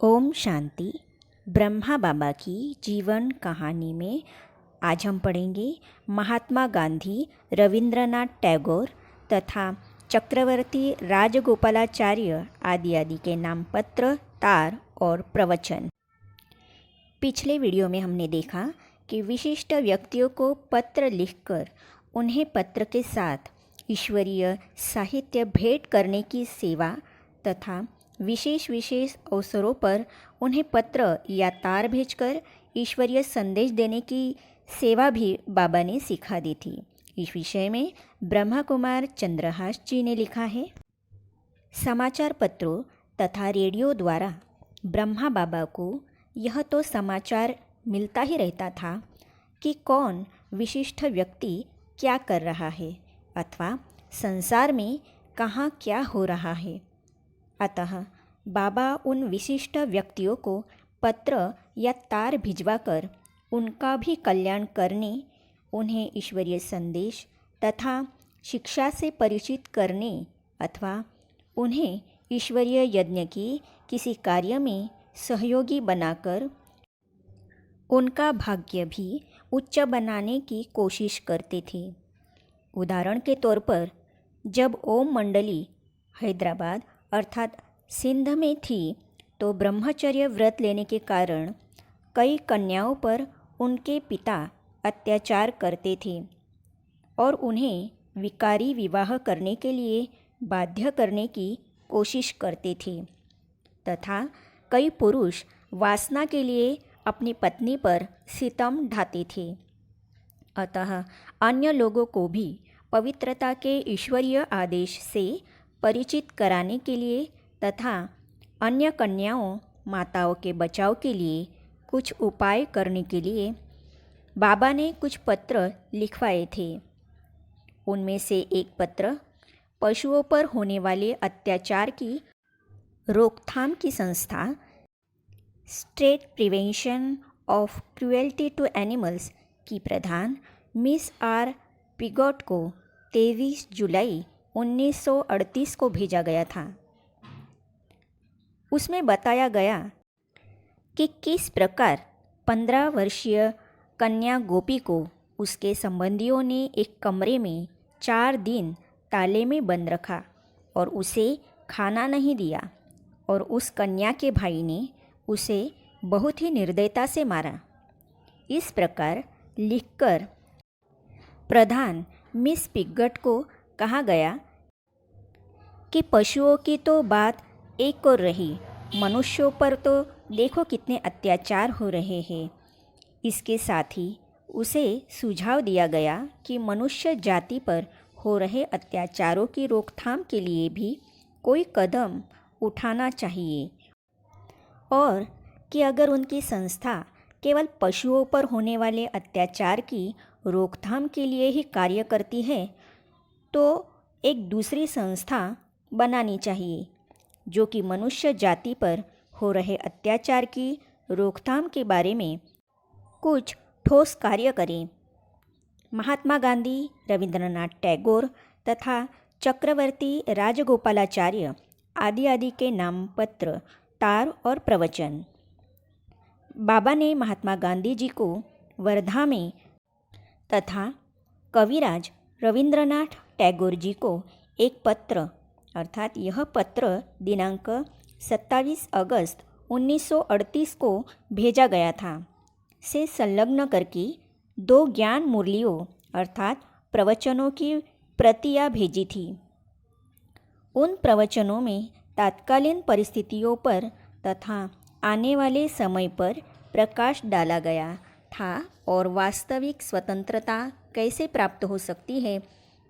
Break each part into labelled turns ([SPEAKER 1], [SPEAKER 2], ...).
[SPEAKER 1] ओम शांति। ब्रह्मा बाबा की जीवन कहानी में आज हम पढ़ेंगे महात्मा गांधी, रविंद्रनाथ टैगोर तथा चक्रवर्ती राजगोपालाचार्य आदि के नामपत्र, तार और प्रवचन। पिछले वीडियो में हमने देखा कि विशिष्ट व्यक्तियों को पत्र लिखकर उन्हें पत्र के साथ ईश्वरीय साहित्य भेंट करने की सेवा तथा विशेष अवसरों पर उन्हें पत्र या तार भेजकर ईश्वरीय संदेश देने की सेवा भी बाबा ने सिखा दी थी। इस विषय में ब्रह्मा कुमार चंद्रहास जी ने लिखा है। समाचार पत्रों तथा रेडियो द्वारा ब्रह्मा बाबा को यह तो समाचार मिलता ही रहता था कि कौन विशिष्ट व्यक्ति क्या कर रहा है अथवा संसार में कहाँ क्या हो रहा है। अतः बाबा उन विशिष्ट व्यक्तियों को पत्र या तार भिजवाकर उनका भी कल्याण करने, उन्हें ईश्वरीय संदेश तथा शिक्षा से परिचित करने अथवा उन्हें ईश्वरीय यज्ञ की किसी कार्य में सहयोगी बनाकर उनका भाग्य भी उच्च बनाने की कोशिश करते थे। उदाहरण के तौर पर जब ओम मंडली हैदराबाद अर्थात सिंध में थी तो ब्रह्मचर्य व्रत लेने के कारण कई कन्याओं पर उनके पिता अत्याचार करते थे और उन्हें विकारी विवाह करने के लिए बाध्य करने की कोशिश करते थे तथा कई पुरुष वासना के लिए अपनी पत्नी पर सितम ढाते थे। अतः अन्य लोगों को भी पवित्रता के ईश्वरीय आदेश से परिचित कराने के लिए तथा अन्य कन्याओं माताओं के बचाव के लिए कुछ उपाय करने के लिए बाबा ने कुछ पत्र लिखवाए थे। उनमें से एक पत्र पशुओं पर होने वाले अत्याचार की रोकथाम की संस्था state prevention of cruelty to animals की प्रधान मिस आर पिगॉट को 23 जुलाई 1938 को भेजा गया था। उसमें बताया गया कि किस प्रकार 15 वर्षीय कन्या गोपी को उसके संबंधियों ने एक कमरे में 4 दिन ताले में बंद रखा और उसे खाना नहीं दिया और उस कन्या के भाई ने उसे बहुत ही निर्दयता से मारा। इस प्रकार लिखकर प्रधान मिस पिगट को कहा गया कि पशुओं की तो बात एक और रही, मनुष्यों पर तो देखो कितने अत्याचार हो रहे हैं। इसके साथ ही उसे सुझाव दिया गया कि मनुष्य जाति पर हो रहे अत्याचारों की रोकथाम के लिए भी कोई कदम उठाना चाहिए और कि अगर उनकी संस्था केवल पशुओं पर होने वाले अत्याचार की रोकथाम के लिए ही कार्य करती है तो एक दूसरी संस्था बनानी चाहिए जो कि मनुष्य जाति पर हो रहे अत्याचार की रोकथाम के बारे में कुछ ठोस कार्य करें। महात्मा गांधी, रविंद्रनाथ टैगोर तथा चक्रवर्ती राजगोपालाचार्य आदि के नामपत्र, तार और प्रवचन। बाबा ने महात्मा गांधी जी को वर्धा में तथा कविराज रविंद्रनाथ टैगोर जी को एक पत्र अर्थात यह पत्र दिनांक 27 अगस्त 1938 को भेजा गया था से संलग्न करके 2 ज्ञान मुरलियों अर्थात प्रवचनों की प्रतियां भेजी थी। उन प्रवचनों में तात्कालीन परिस्थितियों पर तथा आने वाले समय पर प्रकाश डाला गया था और वास्तविक स्वतंत्रता कैसे प्राप्त हो सकती है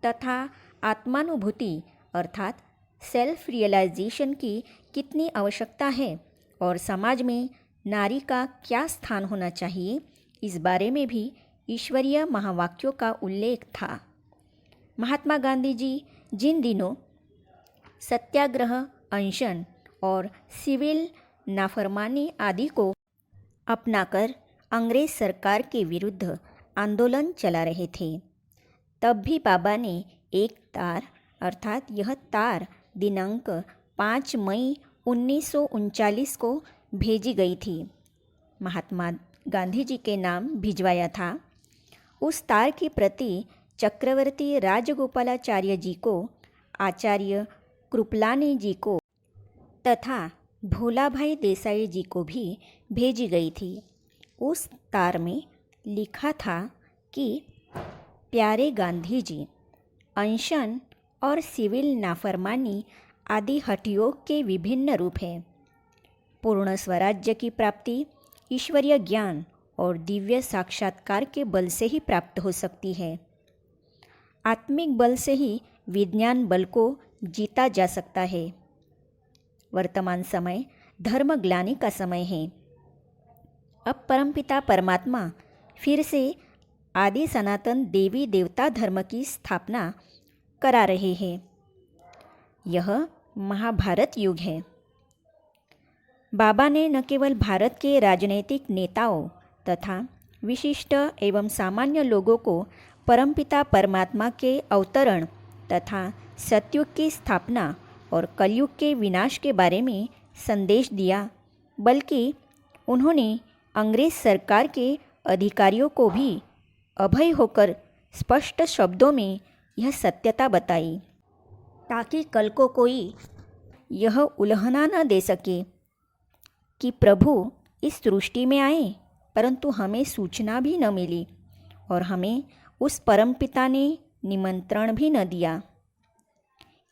[SPEAKER 1] तथा आत्मानुभूति अर्थात सेल्फ रियलाइजेशन की कितनी आवश्यकता है और समाज में नारी का क्या स्थान होना चाहिए, इस बारे में भी ईश्वरीय महावाक्यों का उल्लेख था। महात्मा गांधी जी जिन दिनों सत्याग्रह, अनशन और सिविल नाफरमानी आदि को अपनाकर अंग्रेज सरकार के विरुद्ध आंदोलन चला रहे थे, तब भी बाबा ने एक तार अर्थात यह तार दिनांक 5 मई 1939 को भेजी गई थी। महात्मा गांधी जी के नाम भिजवाया था। उस तार की प्रति चक्रवर्ती राजगोपालाचार्य जी को, आचार्य कृपलानी जी को तथा भोलाभाई देसाई जी को भी भेजी गई थी। उस तार में लिखा था कि प्यारे गांधी जी, अनशन और सिविल नाफरमानी आदि हठयोग के विभिन्न रूप हैं। पूर्ण स्वराज्य की प्राप्ति ईश्वरीय ज्ञान और दिव्य साक्षात्कार के बल से ही प्राप्त हो सकती है। आत्मिक बल से ही विज्ञान बल को जीता जा सकता है। वर्तमान समय धर्म ग्लानि का समय है। अब परमपिता परमात्मा फिर से आदि सनातन देवी देवता धर्म की स्थापना करा रहे हैं। यह महाभारत युग है। बाबा ने न केवल भारत के राजनैतिक नेताओं तथा विशिष्ट एवं सामान्य लोगों को परमपिता परमात्मा के अवतरण तथा सतयुग की स्थापना और कलयुग के विनाश के बारे में संदेश दिया, बल्कि उन्होंने अंग्रेज सरकार के अधिकारियों को भी अभय होकर स्पष्ट शब्दों में यह सत्यता बताई, ताकि कल को कोई यह उल्हना न दे सके कि प्रभु इस सृष्टि में आए, परंतु हमें सूचना भी न मिली और हमें उस परमपिता ने निमंत्रण भी न दिया।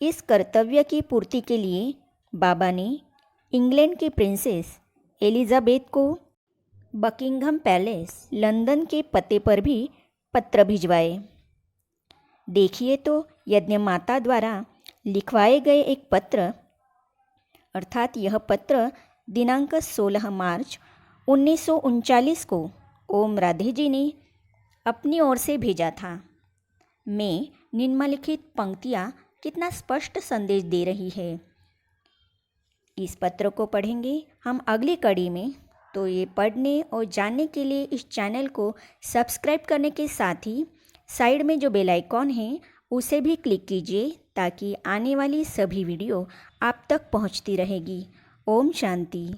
[SPEAKER 1] इस कर्तव्य की पूर्ति के लिए बाबा ने इंग्लैंड की प्रिंसेस एलिजाबेथ को बकिंघम पैलेस लंदन के पते पर भी पत्र भिजवाए। देखिए तो यज्ञ माता द्वारा लिखवाए गए एक पत्र, अर्थात यह पत्र दिनांक 16 मार्च 1939 को ओम राधे जी ने अपनी ओर से भेजा था। में निम्नलिखित पंक्तियाँ कितना स्पष्ट संदेश दे रही है। इस पत्र को पढ़ेंगे हम अगली कड़ी में, तो ये पढ़ने और जानने के लिए इस चैनल को सब्सक्राइब करने के साथ ही साइड में जो बेल आइकॉन है उसे भी क्लिक कीजिए, ताकि आने वाली सभी वीडियो आप तक पहुंचती रहेगी। ओम शांति।